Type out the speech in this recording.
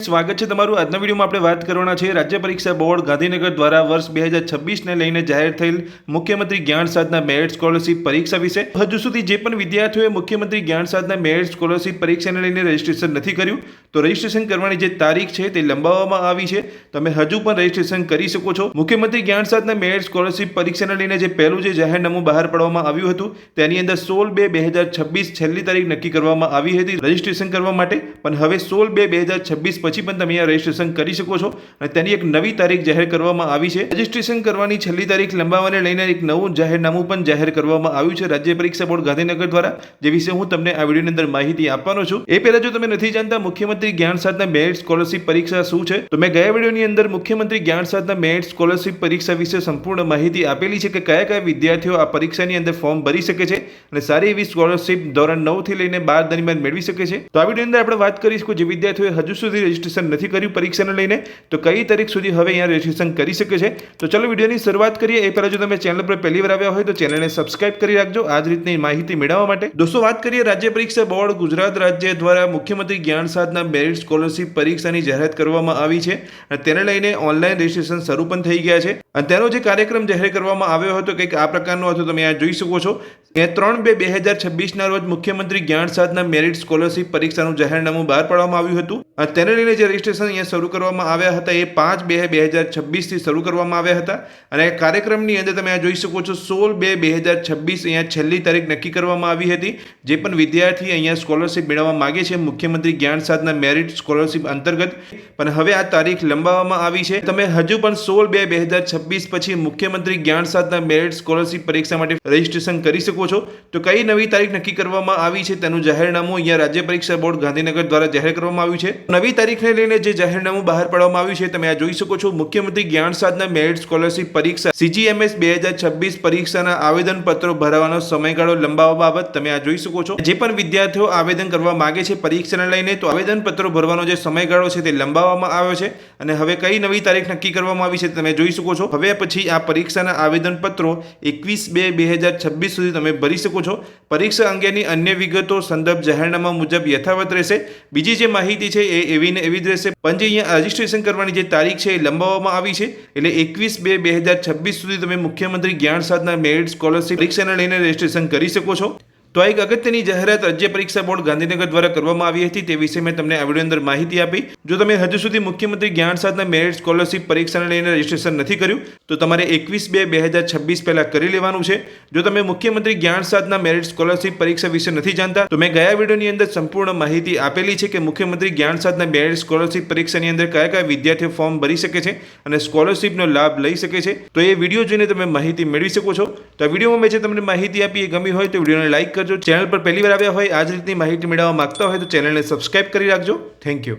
સ્વાગત છે તમારું। આજના વિડીયોમાં આપણે વાત કરવાના છે રાજ્ય પરીક્ષા બોર્ડ ગાંધીનગર દ્વારા વર્ષ 2026ને લઈને જાહેર થયેલ મુખ્યમંત્રી જ્ઞાન સાધના મેરિટ સ્કોલરશિપ પરીક્ષા વિશે। હજુ સુધી જે પણ વિદ્યાર્થીઓએ મુખ્યમંત્રી જ્ઞાન સાધના મેરિટ સ્કોલરશિપ પરીક્ષાને લઈને રજીસ્ટ્રેશન નથી કર્યું તો રજીસ્ટ્રેશન કરવાની જે તારીખ છે તે લંબાવવામાં આવી છે। તમે હજુ પણ રજીસ્ટ્રેશન કરી શકો છો। મુખ્યમંત્રી જ્ઞાન સાધના મેરિટ સ્કોલરશિપ પરીક્ષાને લઈને જે પહેલું જે જાહેરનામું બહાર પાડવામાં આવ્યું હતું તેની અંદર 16/2/2026 છેલ્લી તારીખ નક્કી કરવામાં આવી હતી રજીસ્ટ્રેશન કરવા માટે, પણ હવે 16/2/2026 પછી પણ તમે આ રજીસ્ટ્રેશન કરી શકો છો અને તેની એક નવી તારીખ જાહેર કરવામાં આવી છે। રજીસ્ટ્રેશન કરવાની છેલ્લી તારીખ લંબાવવાને લઈને એક નવું જાહેરનામું પણ જાહેર કરવામાં આવ્યું છે રાજ્ય પરીક્ષા બોર્ડ ગાંધીનગર દ્વારા, જે વિશે હું તમને આ વિડીયોની અંદર માહિતી આપવાનો છું। એ પહેલા જો તમે નથી જાણતા મુખ્યમંત્રી જ્ઞાન સાધના મેરિટ સ્કોલરશિપ પરીક્ષા શું છે તો મેં ગયા વિડીયોની અંદર મુખ્યમંત્રી જ્ઞાન સાધના મેરિટ સ્કોલરશિપ પરીક્ષા વિશે સંપૂર્ણ માહિતી આપેલી છે કે કયા કયા વિદ્યાર્થીઓ આ પરીક્ષાની અંદર ફોર્મ ભરી શકે છે અને સારી એવી સ્કોલરશિપ ધોરણ 9 થી લઈને 12 દરમિયાન મેળવી શકે છે। તો આ વિડીયોની અંદર આપણે વાત કરીશું જે વિદ્યાર્થીઓએ હજુ સુધી રજીસ્ટ્રેશન નથી કર્યું પરીક્ષાને લઈને તો કઈ તારીખ સુધી હવે અહીંયા રજીસ્ટ્રેશન કરી શકે છે। તો ચલો વિડીયોની શરૂઆત કરીએ। એ પહેલા જો તમે ચેનલ પર પહેલી વાર આવ્યા હોય તો ચેનલને સબસ્ક્રાઇબ કરી રાખજો આ જ રીતની માહિતી મેળવવા માટે। દોસ્તો વાત કરીએ રાજ્ય પરીક્ષા બોર્ડ ગુજરાત રાજ્ય દ્વારા મુખ્યમંત્રી જ્ઞાન સાધના મેરિટ સ્કોલરશિપ પરીક્ષાની જાહેરાત કરવામાં આવી છે અને તેને લઈને ઓનલાઈન રજીસ્ટ્રેશન શરૂ પણ થઈ ગયા છે અને તેનો જે કાર્યક્રમ જાહેર કરવામાં આવ્યો હતો કંઈક આ પ્રકારનો હતો, તમે આ જોઈ શકો છો। 3/2/2026 ના રોજ મુખ્યમંત્રી જ્ઞાન સાધના મેરિટ સ્કોલરશિપ પરીક્ષાનું જાહેરનામું બહાર પાડવામાં આવ્યું હતું અને તેને લઈને જે રજીસ્ટ્રેશન અહીંયા શરૂ કરવામાં આવ્યા હતા એ 5/2/2026 થી શરૂ કરવામાં આવ્યા હતા અને કાર્યક્રમની અંદર તમે આ જોઈ શકો છો 16/2/2026 અહીંયા છેલ્લી તારીખ નક્કી કરવામાં આવી હતી। જે પણ વિદ્યાર્થી અહીંયા સ્કોલરશિપ મેળવવા માંગે છે મુખ્યમંત્રી જ્ઞાન સાધના મેરિટ સ્કોલરશિપ અંતર્ગત, પણ હવે આ તારીખ લંબાવવામાં આવી છે। તમે હજુ પણ 16/2/2026 પછી મુખ્યમંત્રી જ્ઞાન સાધના મેરિટ સ્કોલરશિપ પરીક્ષા માટે રજીસ્ટ્રેશન કરી શકો છો। તો કઈ નવી તારીખ નક્કી કરવામાં આવી છે તેનું જાહેરનામું અહીંયા રાજ્ય પરીક્ષા બોર્ડ ગાંધીનગર દ્વારા જાહેર કરવામાં આવ્યું છે। નવી તારીખને લઈને જે જાહેરનામું બહાર પાડવામાં આવ્યું છે તમે આ જોઈ શકો છો। મુખ્યમંત્રી જ્ઞાન સાધના મેરિટ સ્કોલરશિપ પરીક્ષા CGMS 2026 પરીક્ષાના આવેદન પત્રો ભરવાનો સમયગાળો લંબાવવા બાબત તમે આ જોઈ શકો છો। જે પણ વિદ્યાર્થીઓ આવેદન કરવા માંગે છે પરીક્ષાને લઈને તો આવેદન પત્રો ભરવાનો જે સમયગાળો છે તે લંબાવવામાં આવ્યો છે અને હવે કઈ નવી તારીખ નક્કી કરવામાં આવી છે તમે જોઈ શકો છો। હવે પછી આ પરીક્ષાના આવેદન પત્રો 21/2/2026 સુધી તમે ભરી શકો છો। પરીક્ષા અંગેની અન્ય વિગતો સંદર્ભ જાહેરનામા મુજબ યથાવત રહેશે। બીજી જે માહિતી છે એ એવી ને એવી જ રહેશે, પણ જે અહીંયા રજીસ્ટ્રેશન કરવાની જે તારીખ છે એ લંબાવવામાં આવી છે એટલે 21/2/2026 સુધી તમે મુખ્યમંત્રી જ્ઞાન સાધના મેરિટ સ્કોલરશિપ પરીક્ષાને લઈને રજીસ્ટ્રેશન કરી શકો છો। તો એક અગત્યની જાહેરાત રાજ્ય પરીક્ષા બોર્ડ ગાંધીનગર દ્વારા કરવામાં આવી હતી તે વિશે મેં તમને આ વિડીયો અંદર માહિતી આપી। જો તમે હજુ સુધી મુખ્યમંત્રી જ્ઞાન સાધના મેરિટ સ્કોલરશિપ પરીક્ષાને લઈને રજીસ્ટ્રેશન નથી કર્યું તો તમારે 21/2/2026 પહેલા કરી લેવાનું છે। જો તમે મુખ્યમંત્રી જ્ઞાન સાધના મેરિટ સ્કોલરશિપ પરીક્ષા વિશે નથી જાણતા તો મેં ગયા વિડીયોની અંદર સંપૂર્ણ માહિતી આપેલી છે કે મુખ્યમંત્રી જ્ઞાન સાધના મેરિટ સ્કોલરશિપ પરીક્ષાની અંદર કયા કયા વિદ્યાર્થીઓ ફોર્મ ભરી શકે છે અને સ્કોલરશિપનો લાભ લઈ શકે છે। તો એ વિડીયો જોઈને તમે માહિતી મેળવી શકો છો। તો આ વિડીયોમાં મેં જે તમને માહિતી આપી એ ગમી હોય તો વિડીયોને લાઈક કરજો। ચેનલ પર પહેલી વાર આવ્યા હોય આ જ રીતની માહિતી મેળવવા માંગતા હોય તો ચેનલને સબસ્ક્રાઇબ કરી રાખજો। Thank you.